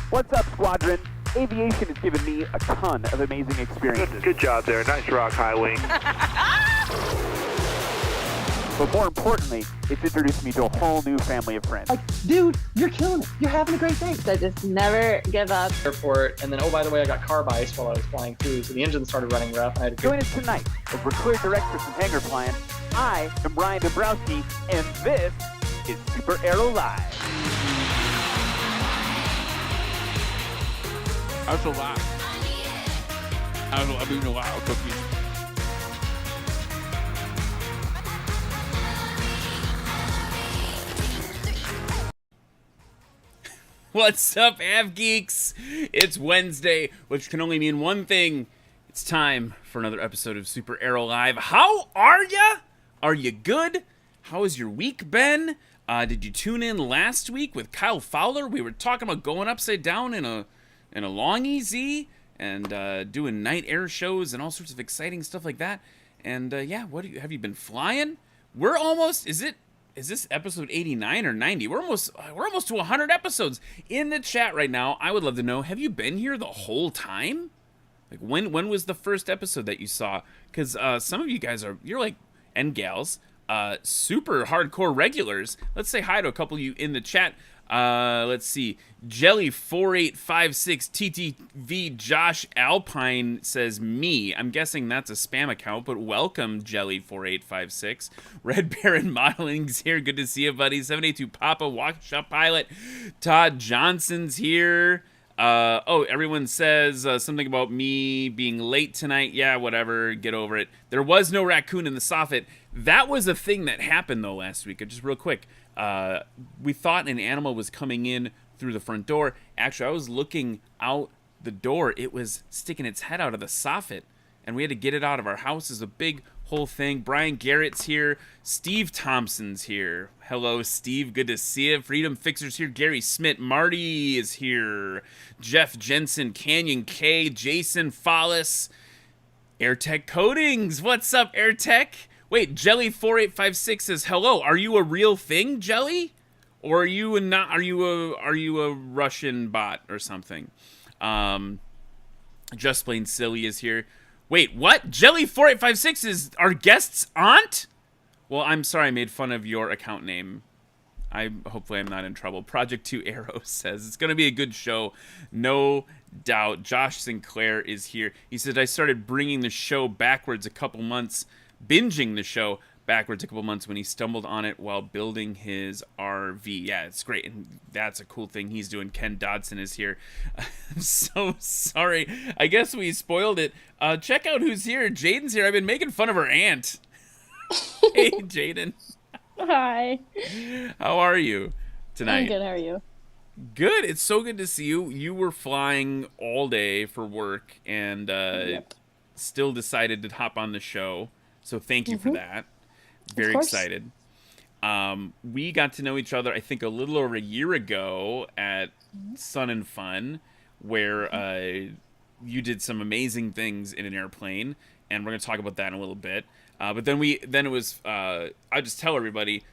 What's up, Squadron? Aviation has given me a ton of amazing experiences. Good job there. Nice rock, high wing. But more importantly, it's introduced me to a whole new family of friends. Like, dude, you're killing it. You're having a great day. So just never give up. Airport, and then, oh, by the way, I got carb ice while I was flying through, so the engine started running rough. I had to Join us tonight as we're cleared direct for some hangar flying. I am Bryon Bowman, and this is SuperAero Live. That's a lot. I mean, a lot of cookies. What's up, Av Geeks? It's Wednesday, which can only mean one thing. It's time for another episode of SuperAero Live. How are ya? Are you good? How has your week been? Did you tune in last week with Kyle Fowler? We were talking about going upside down in a long EZ and doing night air shows and all sorts of exciting stuff like that. And yeah, have you been flying? We're almost. Is this episode 89 or 90? We're almost to 100 episodes. In the chat right now, I would love to know, have you been here the whole time? Like, when was the first episode that you saw? Because some of you guys you're like, and gals, super hardcore regulars. Let's say hi to a couple of you in the chat. Let's see. Jelly4856 TTV Josh Alpine says me. I'm guessing that's a spam account, but welcome, Jelly4856. Red Baron Modeling's here. Good to see you, buddy. 782 Papa Walkshop Pilot. Todd Johnson's here. Everyone says something about me being late tonight. Yeah, whatever. Get over it. There was no raccoon in the soffit. That was a thing that happened, though, last week. Just real quick. We thought an animal was coming in through the front door. Actually, I was looking out the door. It was sticking its head out of the soffit, and we had to get it out of our house. It's a big whole thing. Brian Garrett's here. Steve Thompson's here. Hello, Steve. Good to see you. Freedom Fixer's here. Gary Smith. Marty is here. Jeff Jensen. Canyon K. Jason Follas. AirTech Coatings. What's up, AirTech? Wait, Jelly4856 says hello. Are you a real thing, Jelly? Or are you a Russian bot or something? Just Plain Silly is here. Wait, what? Jelly4856 is our guest's aunt? Well, I'm sorry I made fun of your account name. Hopefully I'm not in trouble. Project 2 Arrow says it's going to be a good show. No doubt. Josh Sinclair is here. He said, I started bringing the show backwards a couple months, binging the show backwards a couple months when he stumbled on it while building his RV. Yeah, it's great, and that's a cool thing he's doing. Ken Dodson is here. I'm so sorry. I guess we spoiled it. Check out who's here. Jaden's here. I've been making fun of her aunt. Hey, Jaden. Hi. How are you tonight? I'm good. How are you? Good. It's so good to see you. You were flying all day for work and still decided to hop on the show. So thank you for that. Very excited. We got to know each other, I think, a little over a year ago at Sun and Fun, where you did some amazing things in an airplane, and we're going to talk about that in a little bit. But then it was, I just tell everybody,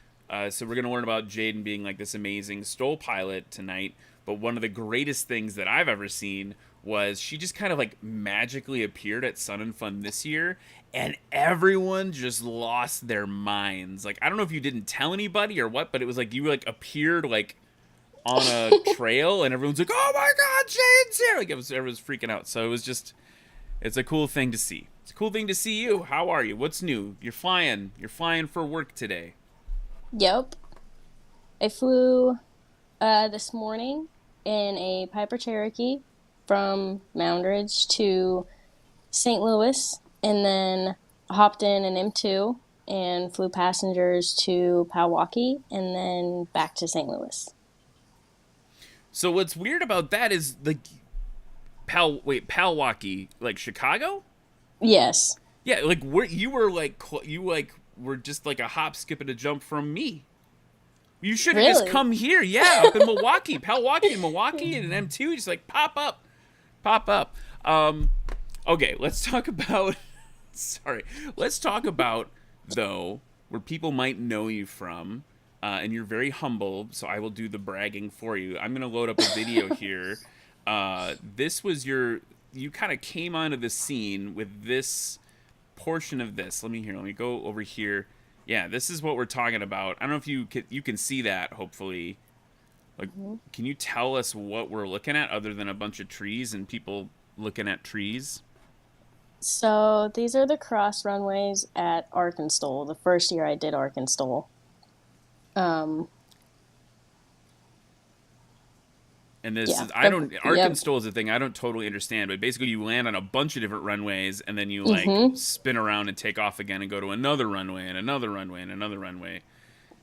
so we're going to learn about Jaden being like this amazing STOL pilot tonight. But one of the greatest things that I've ever seen was she just kind of like magically appeared at Sun and Fun this year, and everyone just lost their minds. Like, I don't know if you didn't tell anybody or what, but it was like you like appeared like on a trail, and everyone's like, "Oh my God, Jaden's here!" Like everyone's freaking out. So it was just, it's a cool thing to see. It's a cool thing to see you. How are you? What's new? You're flying for work today. Yep. I flew this morning in a Piper Cherokee from Moundridge to St. Louis, and then hopped in an M2 and flew passengers to Pewaukee and then back to St. Louis. So what's weird about that is the Pewaukee, like Chicago? Yes. Yeah, like you were just like a hop, skip, and a jump from me. You should have just come here, yeah, up in Milwaukee, Pewaukee and Milwaukee, and an M2, just like pop up. Okay, let's talk about. Let's talk about though where people might know you from. and you're very humble, so I will do the bragging for you. I'm going to load up a video here. This was you kind of came onto the scene with this portion of this. Let me go over here. Yeah, this is what we're talking about. I don't know if you can see that, hopefully. Like, can you tell us what we're looking at other than a bunch of trees and people looking at trees? So these are the cross runways at ArkanSTOL, the first year I did ArkanSTOL. And this Yeah. is, I don't, ArkanSTOL is a thing I don't totally understand, but basically you land on a bunch of different runways and then you like spin around and take off again and go to another runway and another runway and another runway.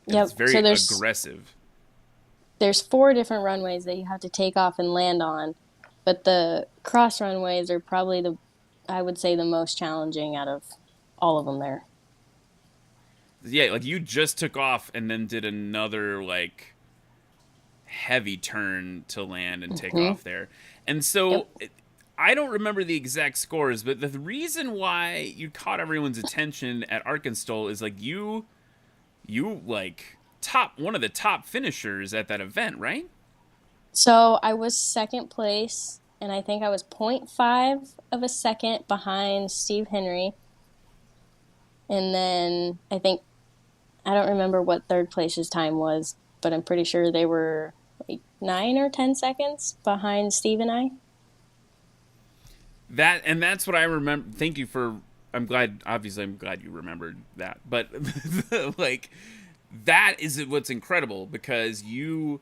And Yep. It's very So aggressive. there's 4 different runways that you have to take off and land on, but the cross runways are probably I would say the most challenging out of all of them there. Yeah, like you just took off and then did another like heavy turn to land and take off there. And so I don't remember the exact scores, but the reason why you caught everyone's attention at ArkanSTOL is like you like one of the top finishers at that event, right? So I was second place, and I think I was 0.5 of a second behind Steve Henry. And then I don't remember what third place's time was, but I'm pretty sure they were like 9 or 10 seconds behind Steve and I. That's what I remember. Thank you I'm glad you remembered that. But like that is what's incredible, because for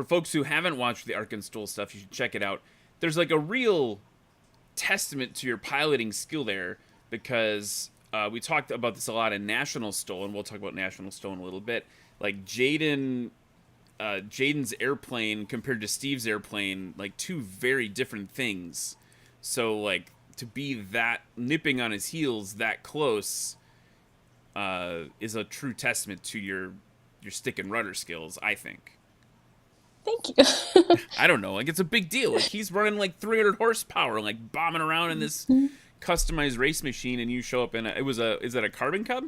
folks who haven't watched the ArkanSTOL stuff, you should check it out. There's like a real testament to your piloting skill there, because we talked about this a lot in NationalSTOL, and we'll talk about NationalSTOL in a little bit. Like Jaden's airplane compared to Steve's airplane, like two very different things. So like to be that nipping on his heels that close is a true testament to your stick and rudder skills, I think. Thank you. I don't know, like it's a big deal. Like he's running like 300 horsepower, like bombing around in this customized race machine, and you show up in is that a Carbon Cub?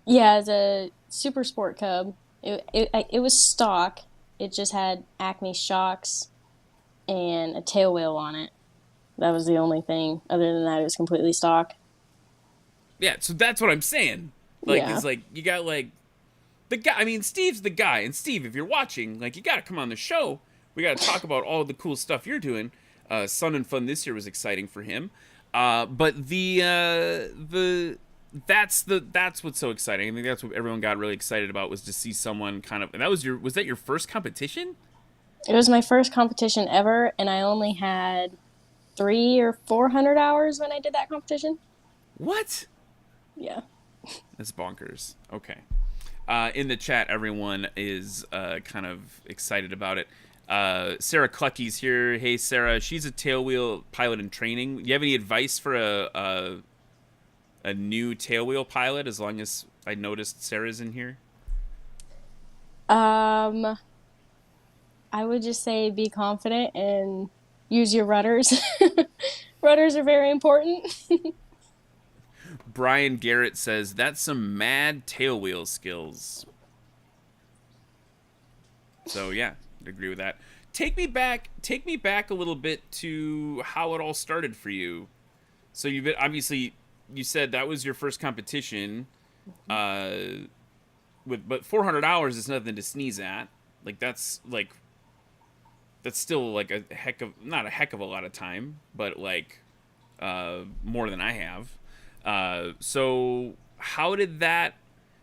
Yeah, it's a Super Sport Cub. It was stock. It just had Acme shocks and a tail wheel on it. That was the only thing. Other than that, it was completely stock. Yeah, so that's what I'm saying. Like, Yeah. It's like, you got, like, the guy, I mean, Steve's the guy. And Steve, if you're watching, like, you got to come on the show. We got to talk about all the cool stuff you're doing. Sun and Fun this year was exciting for him. But that's what's so exciting. I think that's what everyone got really excited about, was to see someone kind of, and was that your first competition? It was my first competition ever, and I only had 300 or 400 hours when I did that competition. What? Yeah. That's bonkers. Okay. In the chat, everyone is kind of excited about it. Sarah Clucky's here. Hey, Sarah. She's a tailwheel pilot in training. You have any advice for a new tailwheel pilot, as long as I noticed Sarah's in here? I would just say be confident and use your rudders. Rudders are very important. Brian Garrett says, that's some mad tailwheel skills. So, yeah, I'd agree with that. Take me back a little bit to how it all started for you. So you've been, obviously, you said that was your first competition, but 400 hours is nothing to sneeze at. Like that's still like not a heck of a lot of time, but like more than I have. So how did that,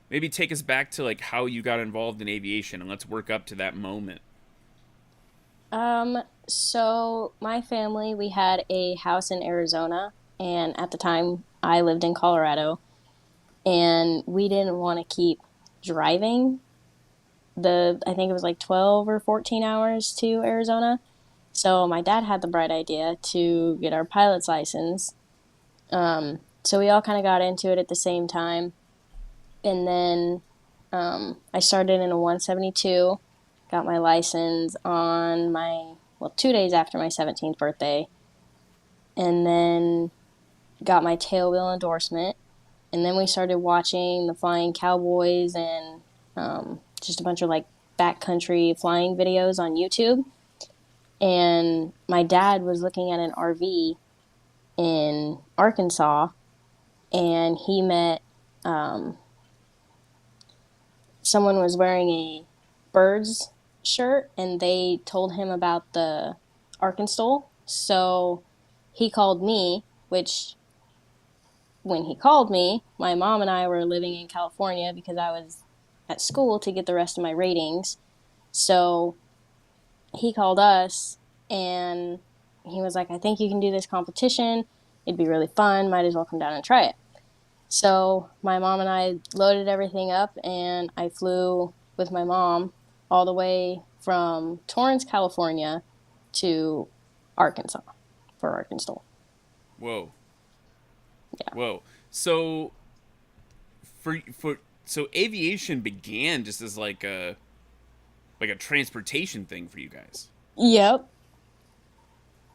maybe take us back to like how you got involved in aviation, and let's work up to that moment. So my family, we had a house in Arizona, and at the time I lived in Colorado, and we didn't want to keep driving I think it was like 12 or 14 hours to Arizona. So my dad had the bright idea to get our pilot's license. So we all kind of got into it at the same time. And then I started in a 172, got my license on 2 days after my 17th birthday. And then got my tailwheel endorsement And then we started watching the Flying Cowboys and just a bunch of like backcountry flying videos on YouTube. And my dad was looking at an RV in Arkansas, and he met someone was wearing a Birds shirt, and they told him about the ArkanSTOL. So he called me, which when he called me, my mom and I were living in California because I was at school to get the rest of my ratings. So he called us, and he was like, I think you can do this competition. It'd be really fun. Might as well come down and try it. So my mom and I loaded everything up, and I flew with my mom all the way from Torrance, California to Arkansas for ArkanSTOL. Whoa. Yeah. Whoa. So so aviation began just as like a transportation thing for you guys. Yep.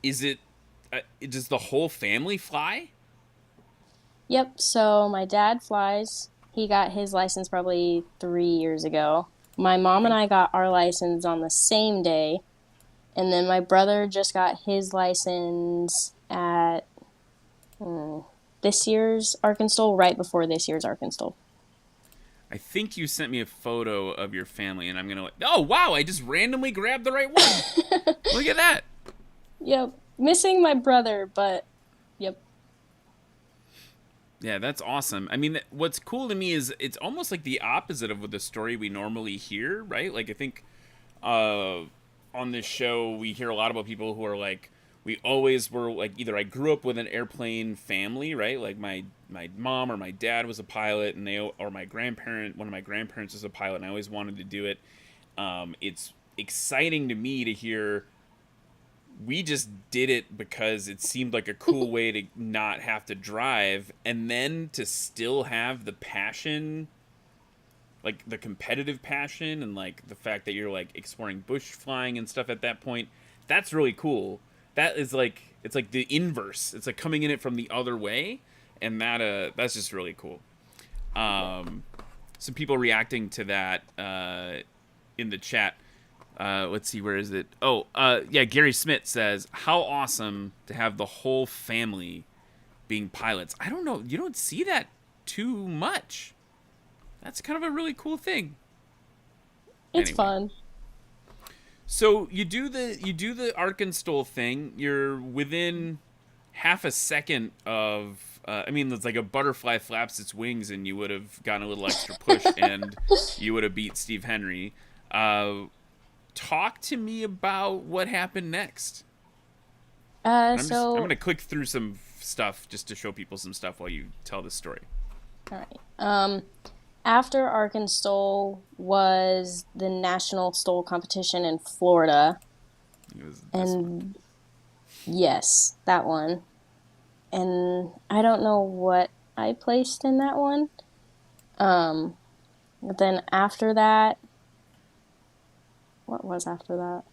Is it does the whole family fly? Yep. So my dad flies. He got his license probably 3 years ago. My mom and I got our license on the same day. And then my brother just got his license at this year's ArkanSTOL, right before this year's ArkanSTOL. I think you sent me a photo of your family, and I'm going to... Oh, wow, I just randomly grabbed the right one. Look at that. Yep. Missing my brother, but yep. Yeah, that's awesome. I mean, what's cool to me is it's almost like the opposite of the story we normally hear, right? Like, I think on this show, we hear a lot about people who are like, we always were like, either I grew up with an airplane family, right? Like my mom or my dad was a pilot, and one of my grandparents was a pilot, and I always wanted to do it. It's exciting to me to hear we just did it because it seemed like a cool way to not have to drive, and then to still have the passion, like the competitive passion, and like the fact that you're like exploring bush flying and stuff at that point. That's really cool. That is like, it's like the inverse. It's like coming in it from the other way, and that's just really cool. Some people reacting to that in the chat. Let's see, where is it? Oh, yeah, Gary Smith says, how awesome to have the whole family being pilots. I don't know, you don't see that too much. That's kind of a really cool thing. It's anyway. Fun. So you do the ArkanSTOL thing. You're within half a second of I mean, it's like a butterfly flaps its wings, and you would have gotten a little extra push, and you would have beat Steve Henry. Talk to me about what happened next. I'm going to click through some stuff just to show people some stuff while you tell this story. All right. After ArkanSTOL was the NationalSTOL competition in Florida. And yes, that one. And I don't know what I placed in that one. But then after that, what was after that?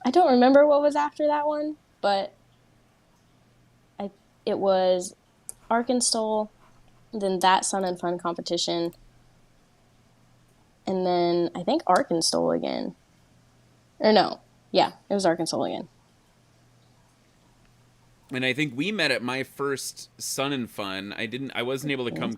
I don't remember what was after that one, but it was ArkanSTOL, then that Sun and Fun competition, and then I think ArkanSTOL again. Or no, yeah, it was ArkanSTOL again. And I think we met at my first Sun and Fun. I wasn't able to come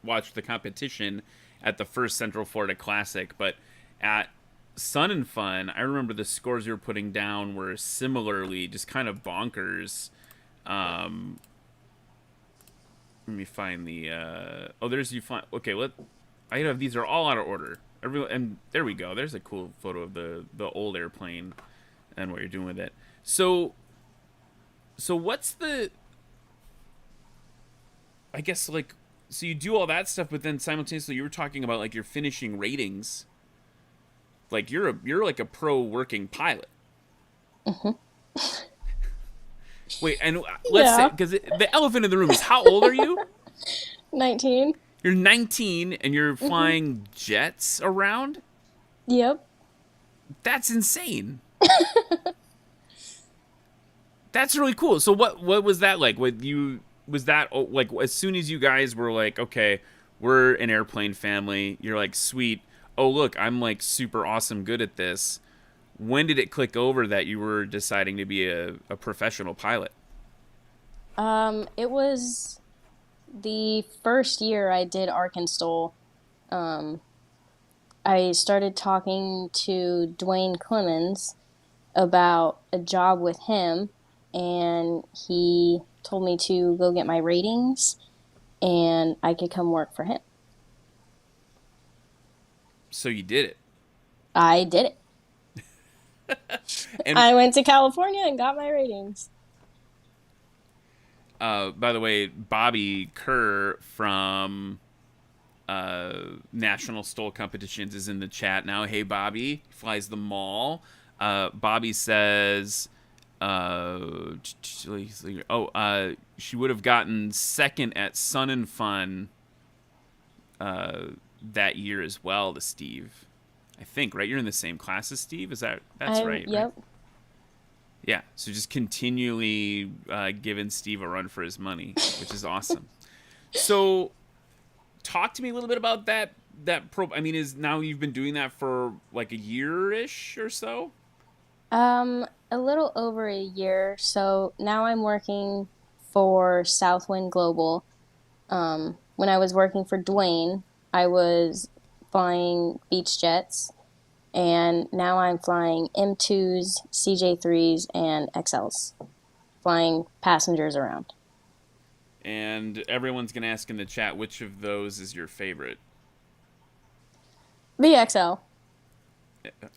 watch the competition at the first Central Florida Classic, but at Sun and Fun, I remember the scores you were putting down were similarly just kind of bonkers. Let me find the there's you find okay, I have these are all out of order. And there we go. There's a cool photo of the old airplane and what you're doing with it. So what's the, I guess, like, so you do all that stuff, but then simultaneously you were talking about like your finishing ratings. Like you're like a pro working pilot. Mm-hmm. Wait, and let's say, because the elephant in the room is, how old are you? 19. You're 19 and you're flying jets around? Yep. That's insane. That's really cool. So what was that like? What was that like as soon as you guys were like, okay, we're an airplane family, you're like, sweet, oh look, I'm like super awesome good at this. When did it click over that you were deciding to be a professional pilot? It was the first year I did ArkanSTOL. I started talking to Dwayne Clemens about a job with him, and he told me to go get my ratings and I could come work for him. So you did it. I did it. And I went to California and got my ratings. by the way, Bobby Kerr from National STOL Competitions is in the chat now. Hey, Bobby. He flies the mall. Bobby says, she would have gotten second at Sun and Fun that year as well to Steve. I think, right? You're in the same class as Steve? That's right? Yep. Right? Yeah, so just continually giving Steve a run for his money, which is awesome. So talk to me a little bit about that I mean, is now you've been doing that for like a year-ish or so? A little over a year. So now I'm working for Southwind Global. When I was working for Dwayne, I was flying Beach Jets, and now I'm flying M2s, CJ3s, and XLs, flying passengers around. And everyone's going to ask in the chat, which of those is your favorite? The XL.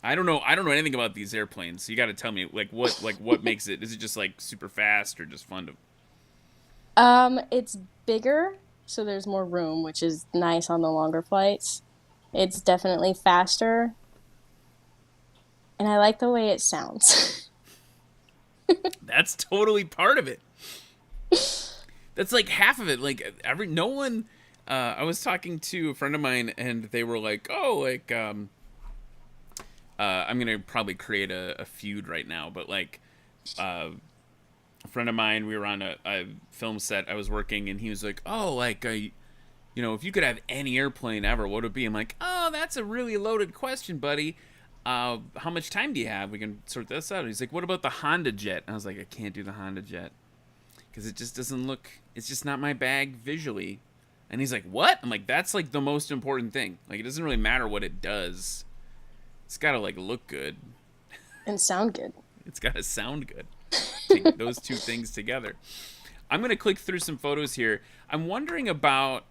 I don't know anything about these airplanes, so you got to tell me what makes it. Is it just like super fast or just fun to? It's bigger, so there's more room, which is nice on the longer flights. It's definitely faster, and I like the way it sounds. That's totally part of it. That's like half of it. Like no one. I was talking to a friend of mine, and they were like, "Oh, like I'm gonna probably create a feud right now," but like a friend of mine, we were on a film set. I was working, and he was like, "Oh, like if you could have any airplane ever, what would it be?" I'm like, "Oh, that's a really loaded question, buddy. How much time do you have? We can sort this out." And he's like, "What about the Honda Jet?" And I was like, "I can't do the Honda Jet because it just doesn't look. It's just not my bag visually." And he's like, "What?" I'm like, "That's like the most important thing. Like, it doesn't really matter what it does. It's got to like look good And sound good. It's got to sound good. Take those two things together." I'm gonna click through some photos here. I'm wondering about.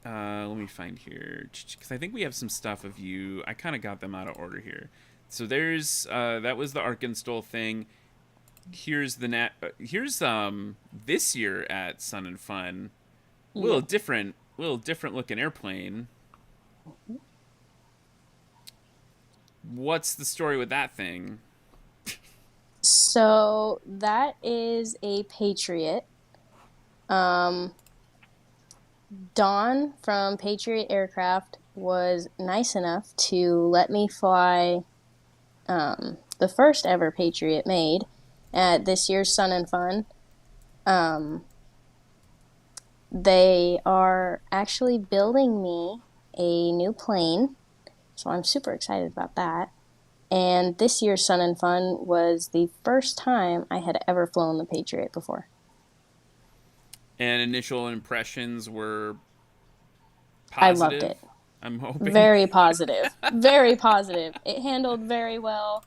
Let me find here, because I think we have some stuff of you. I kind of got them out of order here. So there's that was the ArkanSTOL thing. Here's the here's this year at Sun and Fun. A little different looking airplane. What's the story with that thing? So that is a Patriot. Dawn from Patriot Aircraft was nice enough to let me fly the first ever Patriot made at this year's Sun and Fun. They are actually building me a new plane, so I'm super excited about that. And this year's Sun and Fun was the first time I had ever flown the Patriot before. And initial impressions were positive? I loved it. I'm hoping. Very positive. Very positive. It handled very well.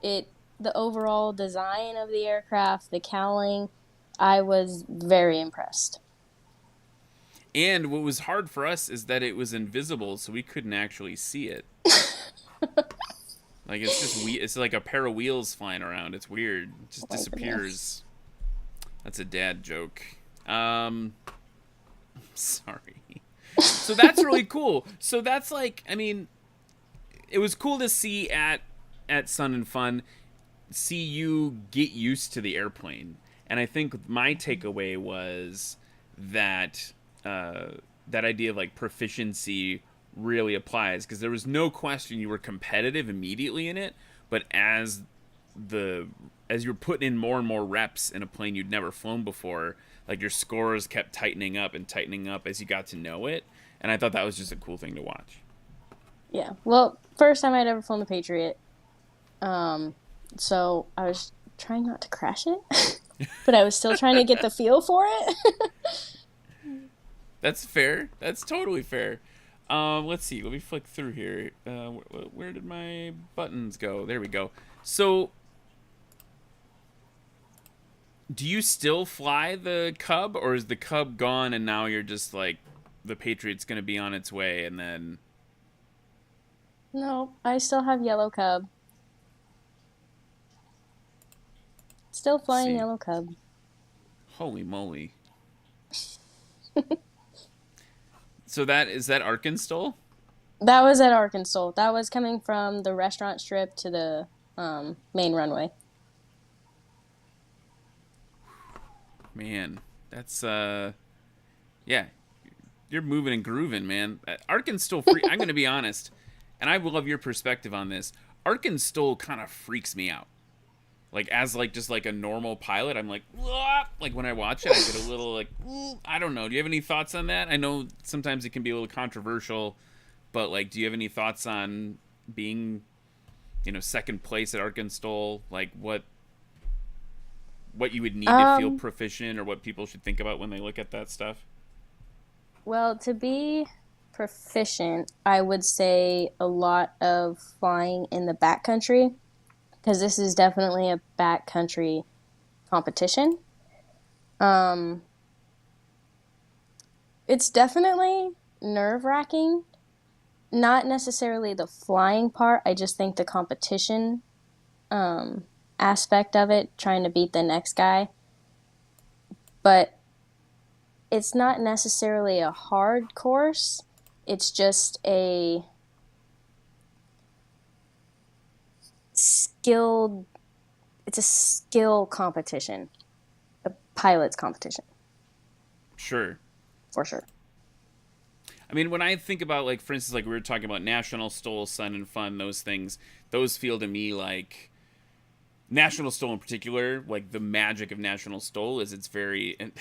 The overall design of the aircraft, the cowling, I was very impressed. And what was hard for us is that it was invisible, so we couldn't actually see it. Like, it's like a pair of wheels flying around. It's weird. It just disappears. That's a dad joke. Sorry. So that's really cool. So that's like, I mean, it was cool to see at Sun and Fun, see you get used to the airplane. And I think my takeaway was that that idea of like proficiency really applies, because there was no question you were competitive immediately in it, but as you're putting in more and more reps in a plane you'd never flown before, like your scores kept tightening up as you got to know it, and I thought that was just a cool thing to watch. Yeah. Well, first time I'd ever flown the Patriot. So I was trying not to crash it, but I was still trying to get the feel for it. That's fair. That's totally fair. Let's see. Let me flick through here. Where did my buttons go? There we go. So, do you still fly the Cub, or is the Cub gone and now you're just like, the Patriot's going to be on its way and then... No, I still have Yellow Cub. Still flying Yellow Cub. Holy moly. So is that ArkanSTOL? That was at ArkanSTOL. That was coming from the restaurant strip to the main runway. Man, that's yeah. You're moving and grooving, man. ArkanSTOL I'm going to be honest, and I love your perspective on this. ArkanSTOL kind of freaks me out. Like, as, like, just, like, a normal pilot, I'm like, "Wah!" Like, when I watch it, I get a little, like, I don't know. Do you have any thoughts on that? I know sometimes it can be a little controversial, but, like, do you have any thoughts on being, second place at ArkanSTOL? Like, what you would need to feel proficient, or what people should think about when they look at that stuff? Well, to be proficient, I would say a lot of flying in the backcountry, because this is definitely a backcountry competition. It's definitely nerve-wracking. Not necessarily the flying part. I just think the competition aspect of it, trying to beat the next guy. But it's not necessarily a hard course. It's just a skill competition, a pilot's competition. Sure. For sure. I mean, when I think about, like, for instance, like we were talking about NationalSTOL, Sun and Fun, those things, those feel to me like NationalSTOL in particular, like the magic of NationalSTOL is it's very, and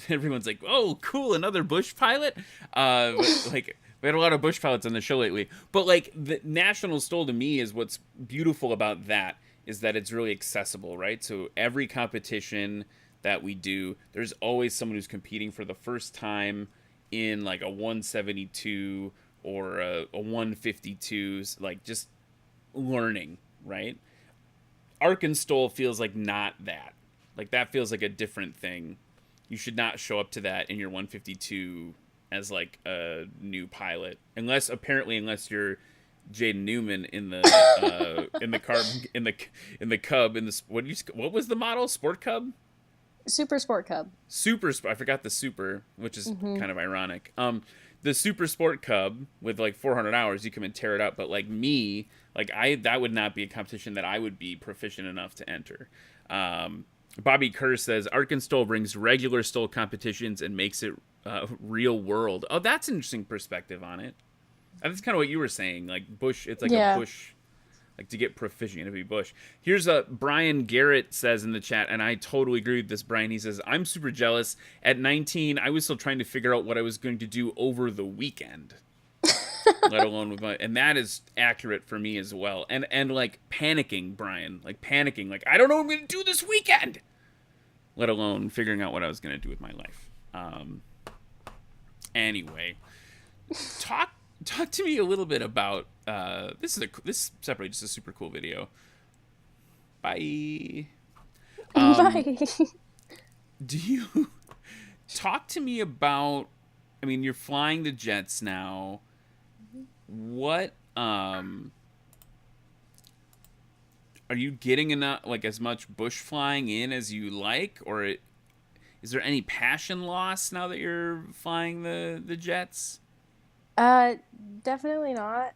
everyone's like, oh, cool, another bush pilot. But, like, we had a lot of bush pilots on the show lately, but like the NationalSTOL to me is what's beautiful about that is that it's really accessible, right? So every competition that we do, there's always someone who's competing for the first time in like a 172 or a 152, like just learning, right? ArkanSTOL feels like not that. Like that feels like a different thing. You should not show up to that in your 152 as like a new pilot, unless you're Jaden Newman in the Cub what was the model? Sport Cub? Super Sport Cub. I forgot the super, which is kind of ironic. The Super Sport Cub with like 400 hours, you come and tear it up. But like me, like that would not be a competition that I would be proficient enough to enter. Bobby Kerr says ArkanSTOL brings regular STOL competitions and makes it real world. Oh, that's an interesting perspective on it. That's kind of what you were saying. Like bush, it's like a bush. Like to get proficient to be bush. Here's Brian Garrett says in the chat, and I totally agree with this, Brian. He says, I'm super jealous. At 19, I was still trying to figure out what I was going to do over the weekend. Let alone with and that is accurate for me as well. And like panicking, Brian. Like panicking. Like, I don't know what I'm going to do this weekend. Let alone figuring out what I was going to do with my life. Anyway. Talk to me a little bit about this separately just a super cool video. Bye. Bye. Do you talk to me about, I mean, you're flying the jets now. What are you getting enough, like as much bush flying in as you like, or is there any passion loss now that you're flying the jets? Definitely not.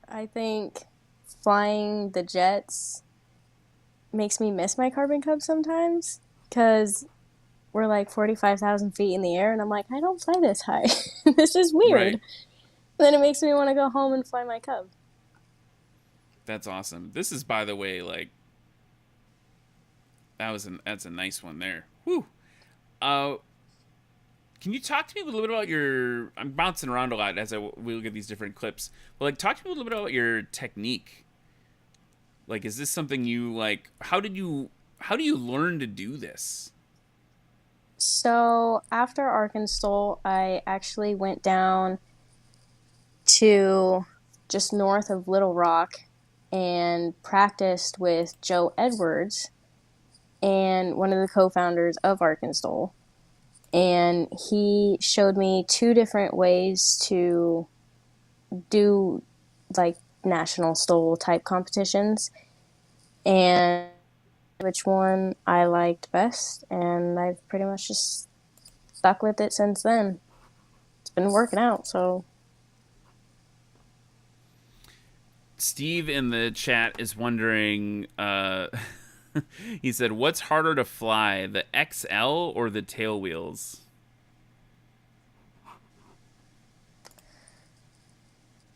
I think flying the jets makes me miss my Carbon Cub sometimes, because we're like 45,000 feet in the air, and I'm like, I don't fly this high. This is weird. Right. Then it makes me want to go home and fly my Cub. That's awesome. This is, by the way, like, that's a nice one there. Whew. Can you talk to me a little bit about your? I'm bouncing around a lot as we look at these different clips. But like, talk to me a little bit about your technique. Like, is this something you like? How do you learn to do this? So after ArkanSTOL, I actually went down to just north of Little Rock and practiced with Joe Edwards and one of the co-founders of ArkanSTOL. And he showed me 2 different ways to do like NationalSTOL type competitions and which one I liked best, and I've pretty much just stuck with it since then. It's been working out, so. Steve in the chat is wondering, he said, what's harder to fly, the XL or the tail wheels?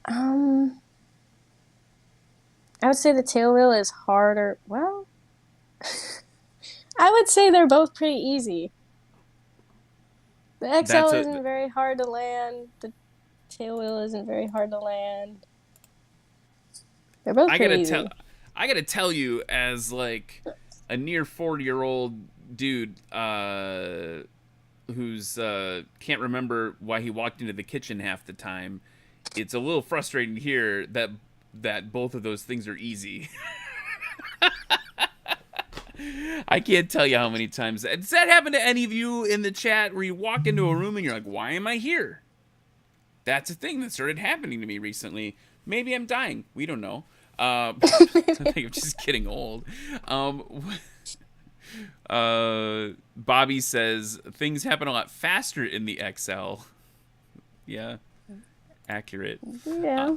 I would say the tail wheel is harder. Well, I would say they're both pretty easy. The XL isn't very hard to land. The tail wheel isn't very hard to land. They're both pretty easy. I gotta tell you, as like a near 40-year-old dude who's can't remember why he walked into the kitchen half the time, it's a little frustrating to hear that both of those things are easy. I can't tell you how many times. Does that happen to any of you in the chat where you walk into a room and you're like, why am I here? That's a thing that started happening to me recently. Maybe I'm dying. We don't know. I think I'm just getting old. Bobby says things happen a lot faster in the XL. Yeah. Accurate. Yeah.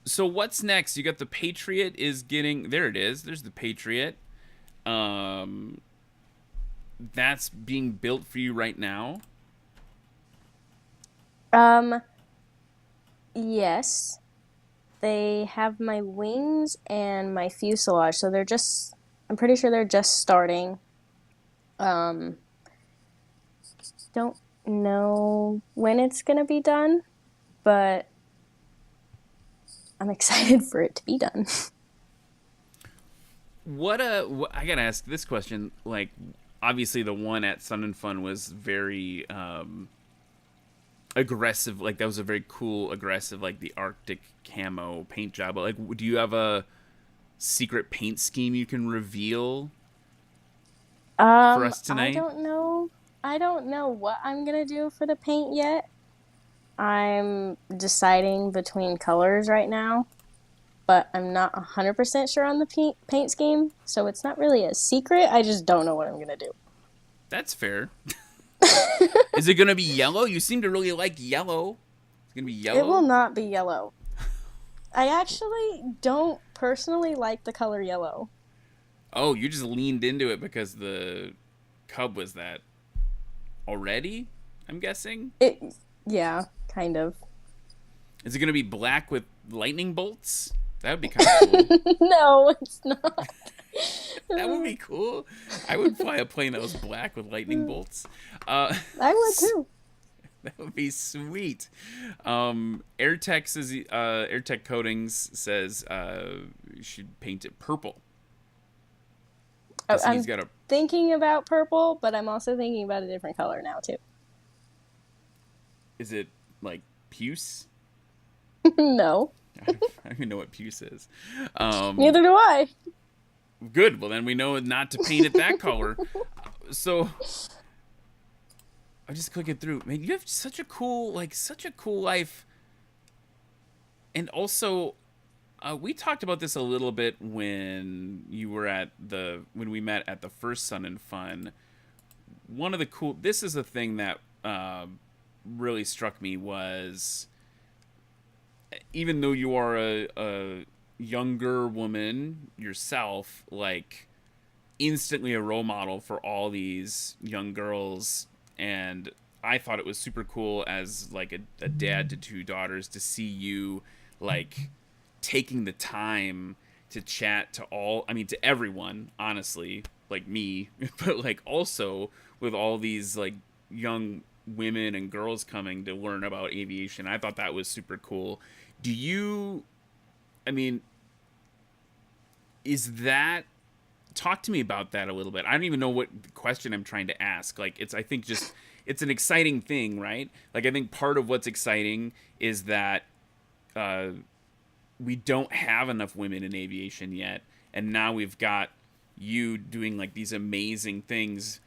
So what's next? You got the Patriot is getting... There it is. There's the Patriot. That's being built for you right now? Yes. They have my wings and my fuselage, so they're just... I'm pretty sure they're just starting. Don't know when it's gonna be done, but I'm excited for it to be done. I gotta ask this question. Like, obviously the one at Sun and Fun was very aggressive. Like, that was a very cool, aggressive, like the Arctic camo paint job. But like, do you have a secret paint scheme you can reveal for us tonight? I don't know what I'm gonna do for the paint yet. I'm deciding between colors right now, but I'm not 100% sure on the paint scheme, so it's not really a secret. I just don't know what I'm gonna do. That's fair. Is it gonna be yellow? You seem to really like yellow. It's gonna be yellow? It will not be yellow. I actually don't personally like the color yellow. Oh, you just leaned into it because the Cub was that already, I'm guessing? Yeah, kind of. Is it going to be black with lightning bolts? That would be kind of cool. No, it's not. That would be cool. I would fly a plane that was black with lightning bolts. I would too. That would be sweet. AirTech says, AirTech Coatings says you should paint it purple. I'm thinking about purple, but I'm also thinking about a different color now too. Is it like puce? No. I don't even know what puce is. Neither do I. Good. Well, then we know not to paint it that color. So I'm just clicking through. Man, you have such a cool life. And also, we talked about this a little bit when we met at the first Sun and Fun. This is a thing that really struck me was, even though you are a younger woman yourself, like instantly a role model for all these young girls. And I thought it was super cool as like a dad to 2 daughters to see you like taking the time to chat to everyone, honestly, like me, but like also with all these like young women and girls coming to learn about aviation. I thought that was super cool. Do you, I mean, is that, talk to me about that a little bit. I don't even know what question I'm trying to ask. Like, I think just, it's an exciting thing, right? Like, I think part of what's exciting is that we don't have enough women in aviation yet. And now we've got you doing like these amazing things,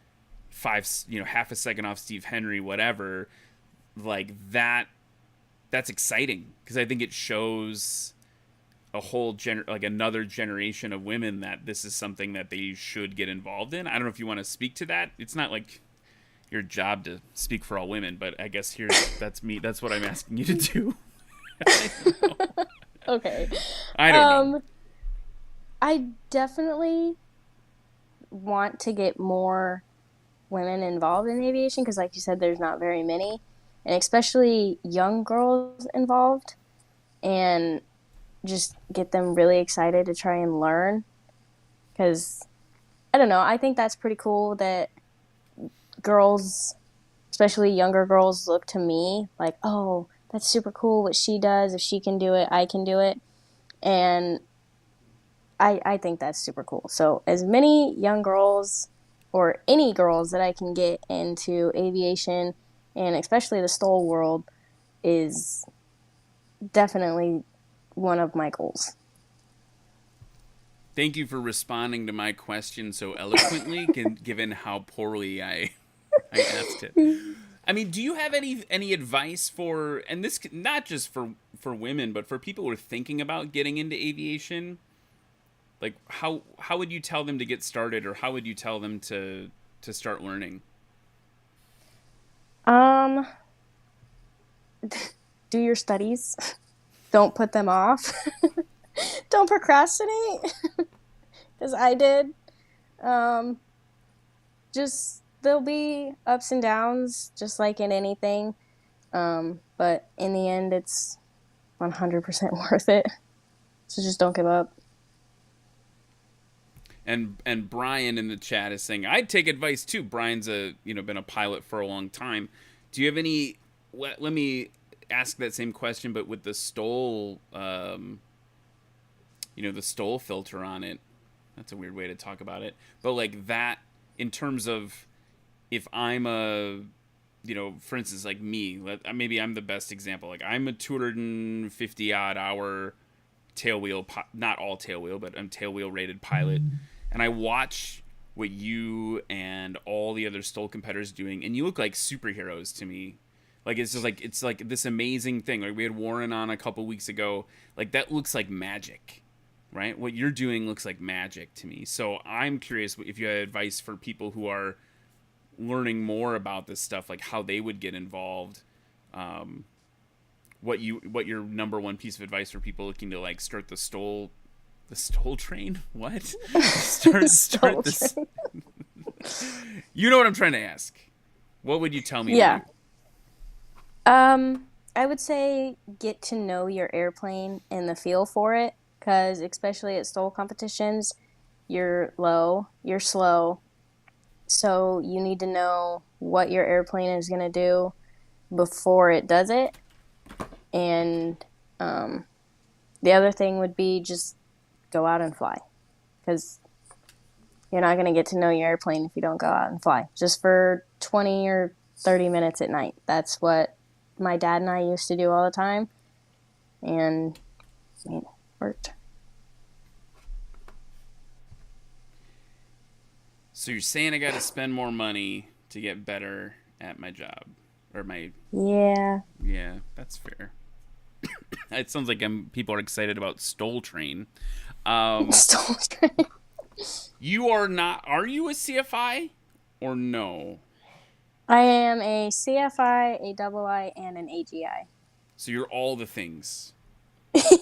half a second off Steve Henry, whatever, like that's exciting, because I think it shows a whole another generation of women that this is something that they should get involved in. I don't know if you want to speak to that. It's not like your job to speak for all women, but I guess that's what I'm asking you to do. Okay. I don't know. I definitely want to get more women involved in aviation, because like you said, there's not very many, and especially young girls involved, and just get them really excited to try and learn. Because I don't know, I think that's pretty cool that girls, especially younger girls, look to me like, oh, that's super cool what she does. If she can do it, I can do it. And I think that's super cool. So as many young girls or any girls that I can get into aviation, and especially the STOL world, is definitely one of my goals. Thank you for responding to my question so eloquently, given how poorly I asked it. I mean, do you have any advice for, and this not just for women, but for people who are thinking about getting into aviation? Like, how would you tell them to get started, or how would you tell them to start learning? Do your studies. Don't put them off. Don't procrastinate, because I did. Just, there'll be ups and downs, just like in anything. But in the end, it's 100% worth it. So just don't give up. And Bryon in the chat is saying, I'd take advice too. Bryan's been a pilot for a long time. Do you have any? Let me ask that same question, but with the STOL, the STOL filter on it. That's a weird way to talk about it, but like that, in terms of, if I'm for instance, like me, maybe I'm the best example. Like, I'm a 250 odd hour tailwheel, not all tailwheel, but I'm tailwheel rated pilot. And I watch what you and all the other STOL competitors doing, and you look like superheroes to me. Like, it's like this amazing thing. Like, we had Warren on a couple weeks ago. Like, that looks like magic, right? What you're doing looks like magic to me. So I'm curious if you have advice for people who are learning more about this stuff, like how they would get involved. What your number one piece of advice for people looking to like start the STOL train? What? start this. You know what I'm trying to ask. What would you tell me? Yeah. I would say get to know your airplane and the feel for it, because especially at STOL competitions, you're low, you're slow, so you need to know what your airplane is going to do before it does it. And the other thing would be just go out and fly, because you're not going to get to know your airplane if you don't go out and fly just for 20 or 30 minutes at night. That's what my dad and I used to do all the time, and it worked. So you're saying I got to spend more money to get better at my job, or my... Yeah, that's fair. It sounds like people are excited about STOL train. STOL train. You are not. Are you a CFI or no? I am a CFI, a II, and an AGI. So you're all the things.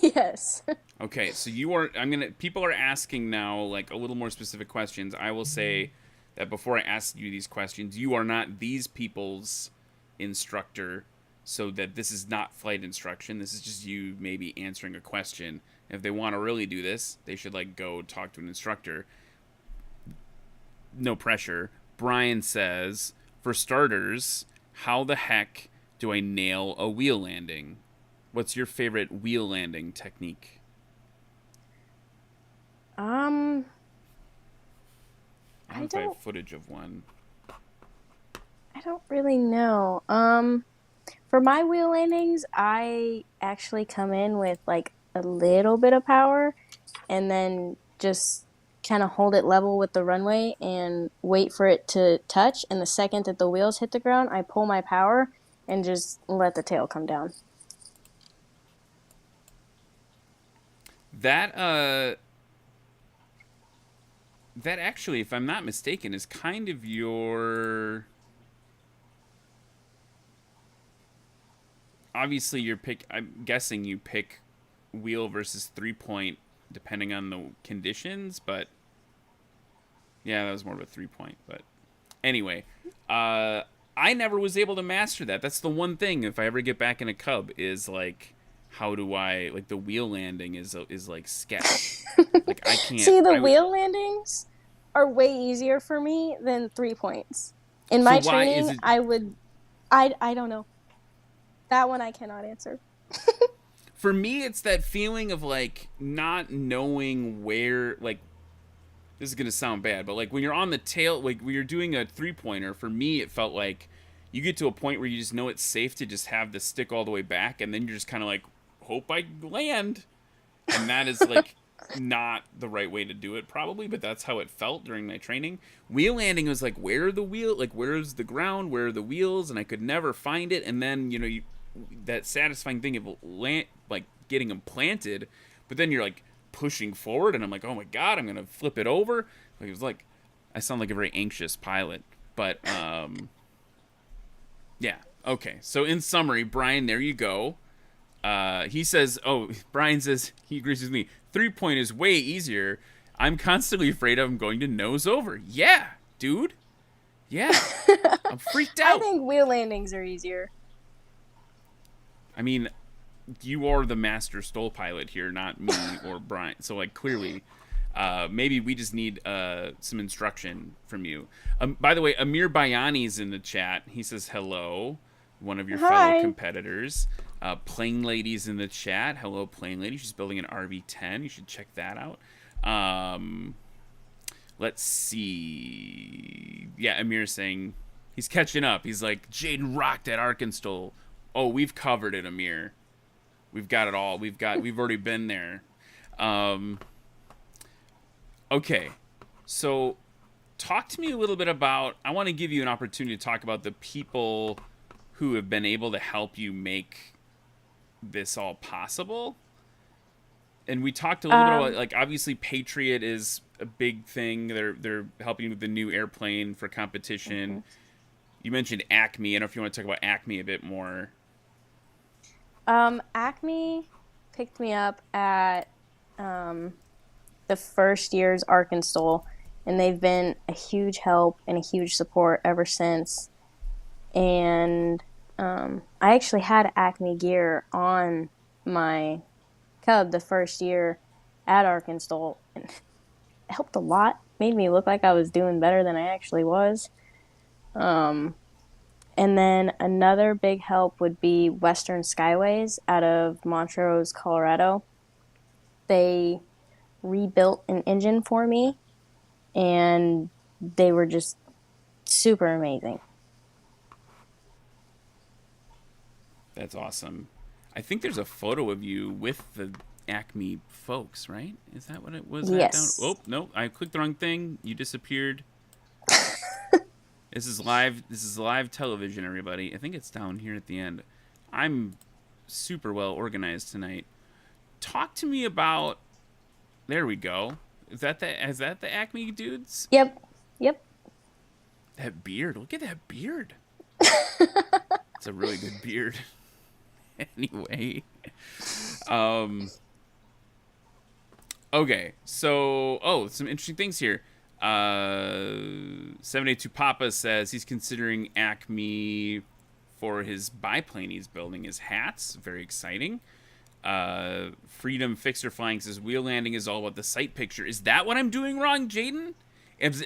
Yes. Okay, so you are. People are asking now, like, a little more specific questions. I will say that before I ask you these questions, you are not these people's instructor, so that this is not flight instruction. This is just you maybe answering a question. If they want to really do this, they should like go talk to an instructor. no pressure. Bryon says, for starters, how the heck do I nail a wheel landing? What's your favorite wheel landing technique? I I don't know if I have footage of one. I don't really know. For my wheel landings, I actually come in with like a little bit of power and then just kind of hold it level with the runway and wait for it to touch. And the second that the wheels hit the ground, I pull my power and just let the tail come down. That actually, if I'm not mistaken, is kind of your... Obviously, I'm guessing you pick wheel versus 3-point depending on the conditions, but yeah, that was more of a 3-point. But anyway, I never was able to master that. That's the one thing, if I ever get back in a Cub, is like, how do I, like, the wheel landing is like sketch. Like, I can't. See, the wheel landings are way easier for me than 3 points. In my training, I don't know. That one I cannot answer. For me, it's that feeling of, like, not knowing where, like, this is going to sound bad, but, like, when you're on the tail, like, when you're doing a 3-pointer, for me, it felt like you get to a point where you just know it's safe to just have the stick all the way back, and then you're just kind of like, hope I land. And that is, like, not the right way to do it, probably, but that's how it felt during my training. Wheel landing was like, where are the wheel? Like, where's the ground? Where are the wheels? And I could never find it. And then, you know, that satisfying thing of like getting them planted, but then you're like pushing forward, and I'm like, oh my god, I'm gonna flip it over. Like, it was like, I sound like a very anxious pilot, but yeah. Okay, so in summary, Bryon, there you go. He says, Bryon says he agrees with me. 3-point is way easier. I'm constantly afraid I'm going to nose over. Yeah, dude. Yeah, I'm freaked out. I think wheel landings are easier. I mean, you are the master STOL pilot here, not me or Bryon. So, like, clearly, maybe we just need some instruction from you. By the way, Amir Bayani's in the chat. He says hello, one of your fellow competitors. Plane Lady's in the chat. Hello, Plane Lady. She's building an RV-10. You should check that out. Let's see. Yeah, Amir's saying he's catching up. He's like, Jaden rocked at ArkanSTOL. Oh, we've covered it, Amir. We've got it all. We've already been there. Okay. So talk to me a little bit about, I want to give you an opportunity to talk about the people who have been able to help you make this all possible. And we talked a little bit about, like, obviously Patriot is a big thing. They're helping with the new airplane for competition. Mm-hmm. You mentioned Acme. I don't know if you want to talk about Acme a bit more. Acme picked me up at the first year's ArkanSTOL, and they've been a huge help and a huge support ever since. And I actually had Acme gear on my Cub the first year at ArkanSTOL, and it helped a lot. Made me look like I was doing better than I actually was. And then another big help would be Western Skyways out of Montrose, Colorado. They rebuilt an engine for me, and they were just super amazing. That's awesome. I think there's a photo of you with the Acme folks, right? Is that what it was? Yes. Oh, no, I clicked the wrong thing. You disappeared. This is live television, everybody. I think it's down here at the end. I'm super well organized tonight. Talk to me about... There we go. Is that the Acme dudes? Yep. That beard. Look at that beard. It's a really good beard. Anyway. Okay, so... some interesting things here. 782 Papa says he's considering Acme for his biplane he's building, his hats. Very exciting. Freedom Fixer Flying says wheel landing is all about the sight picture. Is that what I'm doing wrong, Jaden?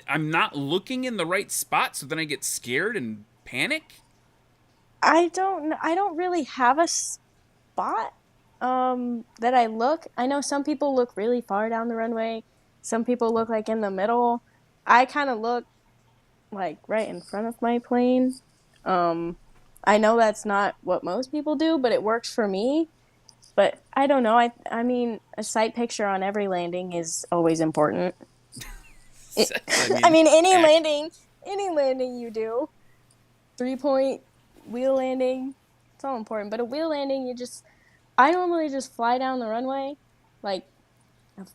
I'm not looking in the right spot, so then I get scared and panic? I don't really have a spot that I look. I know some people look really far down the runway. Some people look like in the middle. I kind of look like right in front of my plane. I know that's not what most people do, but it works for me. But I don't know. I mean, a sight picture on every landing is always important. I mean, any landing you do, 3-point wheel landing, it's all important. But a wheel landing, I normally just fly down the runway, like a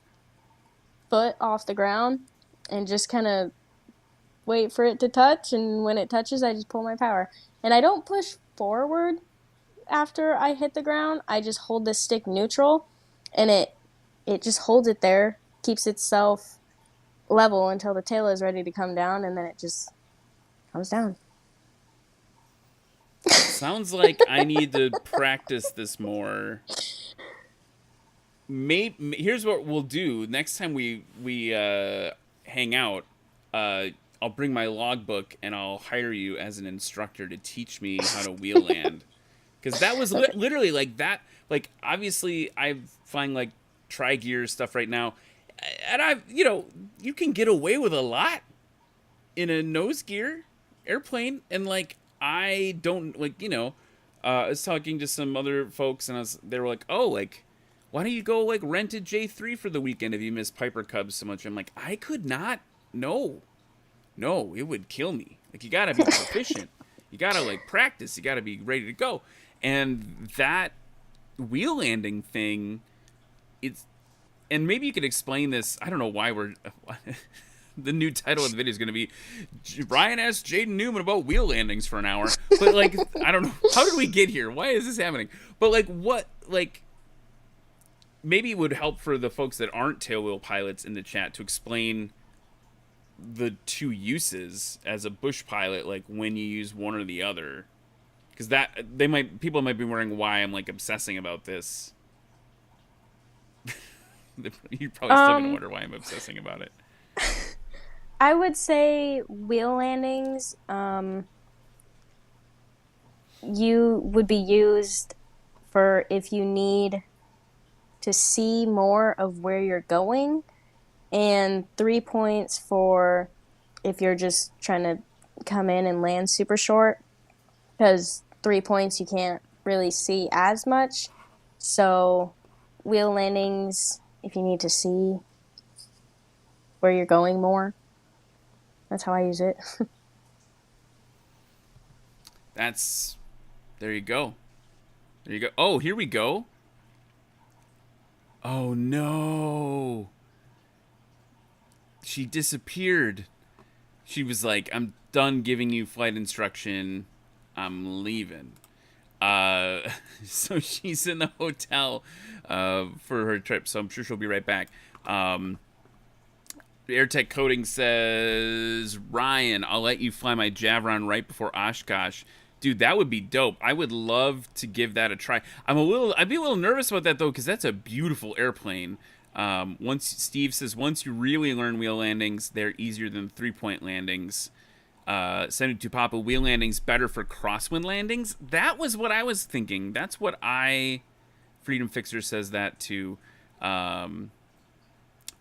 foot off the ground, and just kind of wait for it to touch. And when it touches, I just pull my power. And I don't push forward after I hit the ground. I just hold the stick neutral, and it just holds it there, keeps itself level until the tail is ready to come down, and then it just comes down. Sounds like I need to practice this more. Here's what we'll do next time we hang out. I'll bring my logbook and I'll hire you as an instructor to teach me how to wheel land. Because that was literally like that. Like, obviously, I'm flying like tri-gear stuff right now, and you can get away with a lot in a nose gear airplane, and like I don't I was talking to some other folks, and they were like, oh, like, why don't you go like rent a J3 for the weekend if you miss Piper Cubs so much? I'm like, I could not. No, it would kill me. Like, you gotta be proficient. You gotta like practice. You gotta be ready to go. And that wheel landing thing, and maybe you could explain this. I don't know why the new title of the video is going to be Bryon asked Jaden Newman about wheel landings for an hour. But like, I don't know, how did we get here? Why is this happening? But like, maybe it would help for the folks that aren't tailwheel pilots in the chat to explain the two uses as a bush pilot, like when you use one or the other. Because people might be wondering why I'm like obsessing about this. You're probably still gonna wonder why I'm obsessing about it. I would say wheel landings, you would be used for if you need to see more of where you're going, and 3 points for if you're just trying to come in and land super short, because 3 points you can't really see as much. So wheel landings, if you need to see where you're going more, that's how I use it. There you go. Oh, here we go. Oh no. She disappeared. She was like, I'm done giving you flight instruction. I'm leaving. So she's in the hotel for her trip, so I'm sure she'll be right back. AirTech Coding says, Ryan, I'll let you fly my Javron right before Oshkosh. Dude, that would be dope. I would love to give that a try. I'd be a little nervous about that, though, because that's a beautiful airplane. Steve says, once you really learn wheel landings, they're easier than 3-point landings. Send to Papa, wheel landings better for crosswind landings. That was what I was thinking. That's what Freedom Fixer says that too.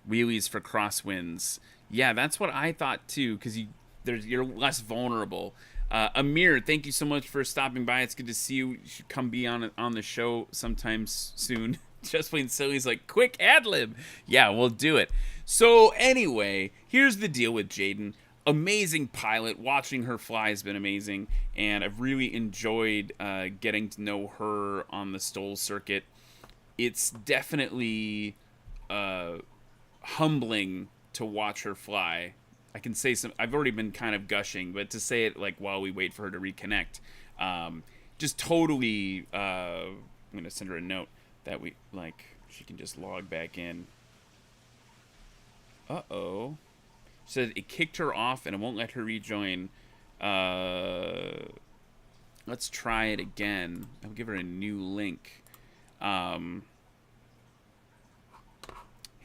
Wheelies for crosswinds. Yeah, that's what I thought too, because you're less vulnerable. Amir, thank you so much for stopping by. It's good to see you. You should come be on the show sometime soon. Just Plain Silly's like, quick ad lib. Yeah, we'll do it. So anyway, here's the deal with Jaden. Amazing pilot. Watching her fly has been amazing, and I've really enjoyed getting to know her on the STOL circuit. It's definitely humbling to watch her fly. I can say I've already been kind of gushing, but to say it like while we wait for her to reconnect, just totally. I'm gonna send her a note that she can just log back in. Uh-oh. Said it kicked her off and it won't let her rejoin. Let's try it again. I'll give her a new link.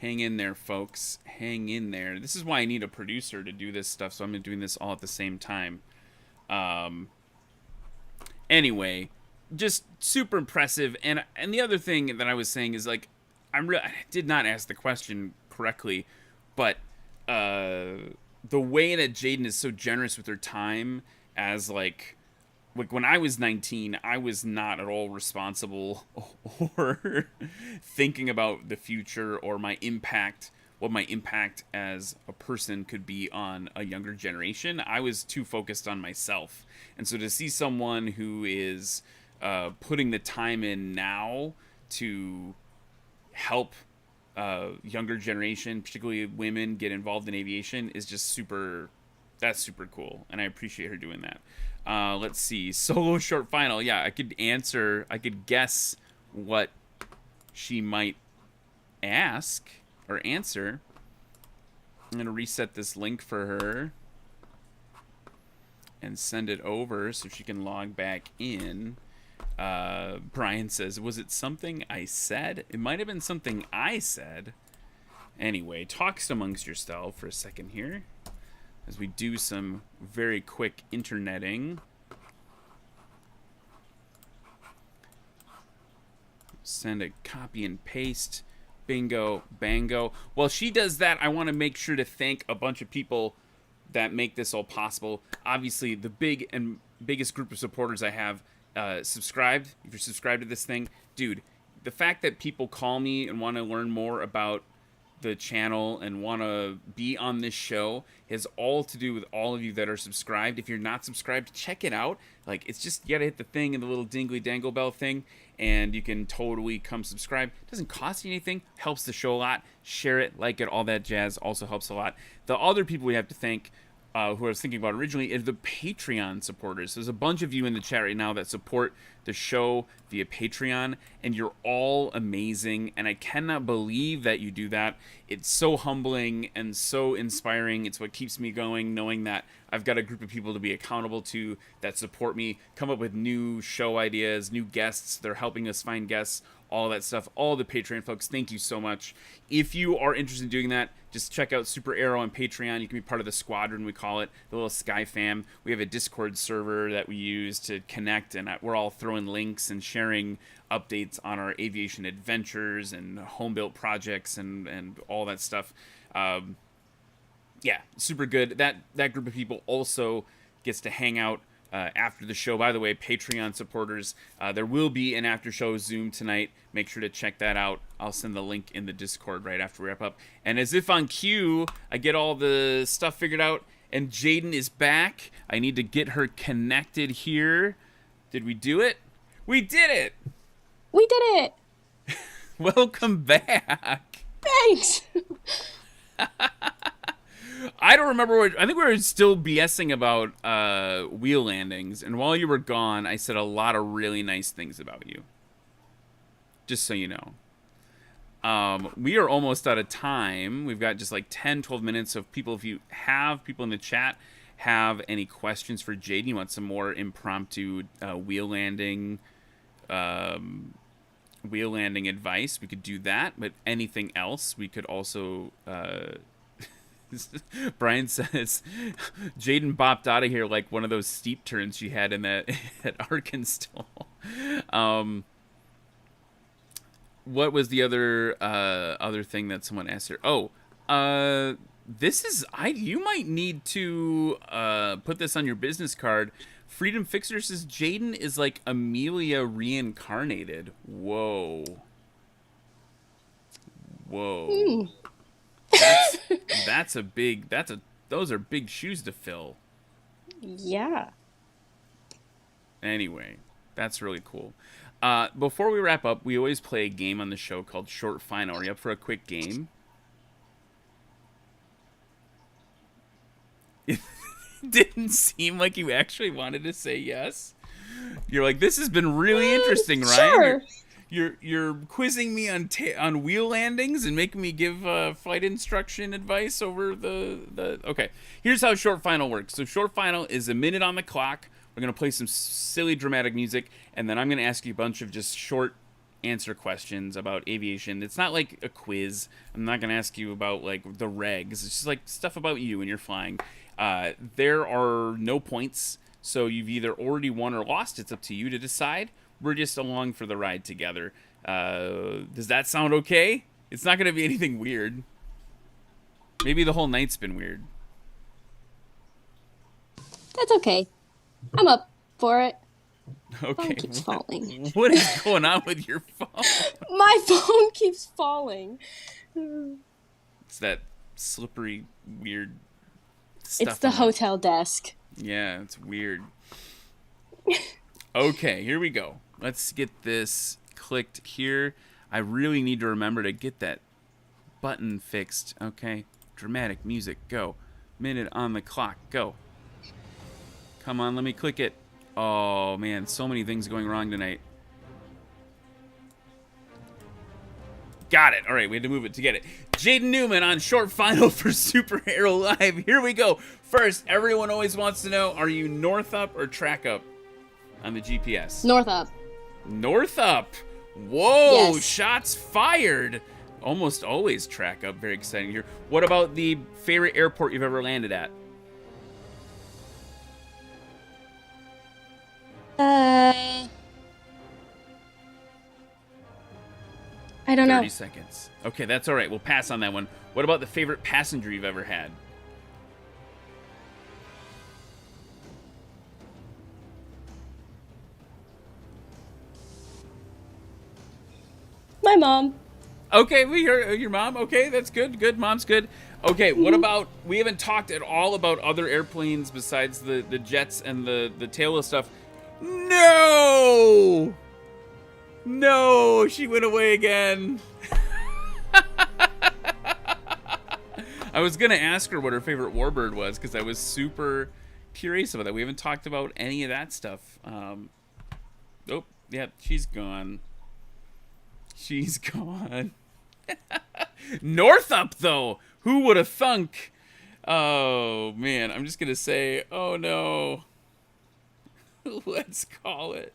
Hang in there, folks. Hang in there. This is why I need a producer to do this stuff, so I'm doing this all at the same time. Anyway, just super impressive. And the other thing that I was saying is, like, I did not ask the question correctly, but the way that Jaden is so generous with her time as, like when I was 19, I was not at all responsible or thinking about the future or my impact, what my impact as a person could be on a younger generation. I was too focused on myself. And so to see someone who is putting the time in now to help younger generation, particularly women, get involved in aviation is just that's super cool. And I appreciate her doing that. Let's see. Solo short final. Yeah, I could guess what she might ask or answer. I'm going to reset this link for her and send it over so she can log back in. Bryon says, was it something I said? It might have been something I said. Anyway, talk amongst yourself for a second here as we do some very quick interneting. Send a copy and paste. Bingo, bango. While she does that, I want to make sure to thank a bunch of people that make this all possible. Obviously, the biggest group of supporters I have subscribed. If you're subscribed to this thing, dude, the fact that people call me and want to learn more about the channel and want to be on this show has all to do with all of you that are subscribed. If you're not subscribed, check it out. Like, it's just, you gotta hit the thing and the little dingly dangle bell thing, and you can totally come subscribe. It doesn't cost you anything, helps the show a lot. Share it, like it, all that jazz also helps a lot. The other people we have to thank, who I was thinking about originally, is the Patreon supporters. There's a bunch of you in the chat right now that support the show via Patreon, and you're all amazing, and I cannot believe that you do that. It's so humbling and so inspiring. It's what keeps me going, knowing that I've got a group of people to be accountable to that support me, come up with new show ideas, new guests. They're helping us find guests, all that stuff. All the Patreon folks, thank you so much. If you are interested in doing that, just check out SuperAero on Patreon. You can be part of the Squadron, we call it, the little Sky Fam. We have a Discord server that we use to connect, and we're all throwing links and sharing updates on our aviation adventures and home-built projects and all that stuff. Yeah, super good. That group of people also gets to hang out after the show. By the way, Patreon supporters, there will be an after-show Zoom tonight. Make sure to check that out. I'll send the link in the Discord right after we wrap up. And as if on cue, I get all the stuff figured out, and Jaden is back. I need to get her connected here. Did we do it? We did it! We did it! Welcome back! Thanks! I don't remember I think we were still BSing about wheel landings, and while you were gone, I said a lot of really nice things about you. Just so you know. We are almost out of time. We've got just like 10, 12 minutes of people. If you have people in the chat have any questions for Jaden, you want some more impromptu wheel landing advice, we could do that. But anything else, we could also... Bryon says Jaden bopped out of here like one of those steep turns she had in that at ArkanSTOL. What was the other thing that someone asked her? This is you might need to put this on your business card. Freedom Fixer says Jaden is like Amelia reincarnated. Whoa. Those are big shoes to fill. Yeah. Anyway, that's really cool. Before we wrap up, we always play a game on the show called Short Final. Are you up for a quick game? It didn't seem like you actually wanted to say yes. You're like, this has been really interesting, Ryan. Sure. You're quizzing me on wheel landings and making me give flight instruction advice over the. Okay, here's how Short Final works. So Short Final is a minute on the clock. We're gonna play some silly dramatic music, and then I'm gonna ask you a bunch of just short answer questions about aviation. It's not like a quiz. I'm not gonna ask you about like the regs. It's just like stuff about you when you're flying. There are no points, so you've either already won or lost. It's up to you to decide. We're just along for the ride together. Does that sound okay? It's not gonna be anything weird. Maybe the whole night's been weird. That's okay. I'm up for it. Okay. Phone keeps falling. What is going on with your phone? My phone keeps falling. It's that slippery, weird stuff. It's the hotel desk. Yeah, it's weird. Okay, here we go. Let's get this clicked here. I really need to remember to get that button fixed. Okay, dramatic music, go. Minute on the clock, go. Come on, let me click it. Oh, man, so many things going wrong tonight. Got it. All right, we had to move it to get it. Jaden Newman on short final for SuperAero Live. Here we go. First, everyone always wants to know, are you north up or track up on the GPS? North up. North up. Whoa, Yes. Shots fired. Almost always track up. Very exciting here. What about the favorite airport you've ever landed at? I don't know. 30 seconds. Okay, that's all right. We'll pass on that one. What about the favorite passenger you've ever had? My mom. Okay, your mom. Okay, that's good. Good, mom's good. Okay, what about, we haven't talked at all about other airplanes besides the jets and the tailless stuff. No! No, she went away again. I was going to ask her what her favorite warbird was because I was super curious about that. We haven't talked about any of that stuff. Oh, yeah, she's gone. She's gone. Northup, though. Who would have thunk? Oh, man. I'm just going to say, oh, no. Let's call it.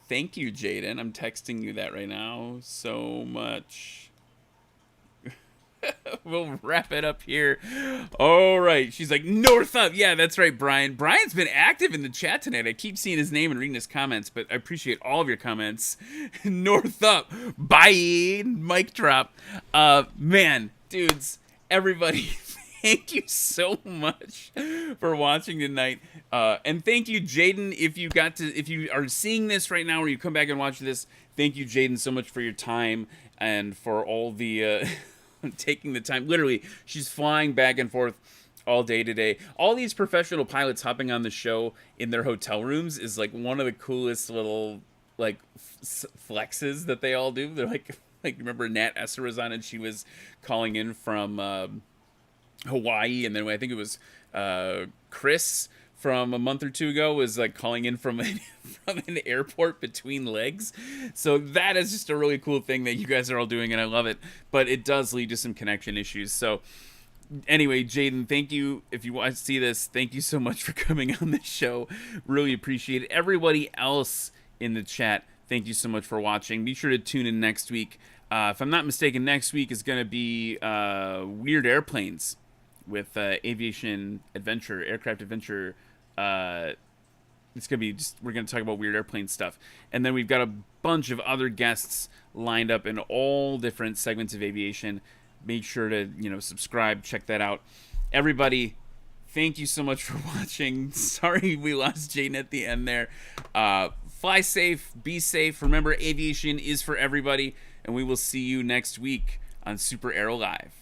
Thank you, Jaden. I'm texting you that right now so much. We'll wrap it up here. All right. She's like, Northup. Yeah, that's right, Bryon. Bryan's been active in the chat tonight. I keep seeing his name and reading his comments, but I appreciate all of your comments. Northup. Bye. Mic drop. Man, dudes, everybody, thank you so much for watching tonight. And thank you, Jaden, if you are seeing this right now or you come back and watch this, thank you, Jaden, so much for your time and for all the taking the time. Literally, she's flying back and forth all day today. All these professional pilots hopping on the show in their hotel rooms is like one of the coolest little like flexes that they all do. They're like remember Nat Esser was on and she was calling in from Hawaii, and then I think it was Chris from a month or two ago was like calling in from an airport between legs. So that is just a really cool thing that you guys are all doing, and I love it. But it does lead to some connection issues. So anyway, Jaden, thank you. If you want to see this, thank you so much for coming on the show. Really appreciate it. Everybody else in the chat, thank you so much for watching. Be sure to tune in next week. If I'm not mistaken, next week is going to be Weird Airplanes with Aviation Adventure, Aircraft Adventure. It's going to be just, we're going to talk about weird airplane stuff. And then we've got a bunch of other guests lined up in all different segments of aviation. Make sure to, subscribe, check that out. Everybody, thank you so much for watching. Sorry we lost Jaden at the end there. Fly safe, be safe. Remember, aviation is for everybody, and we will see you next week on SuperAero Live.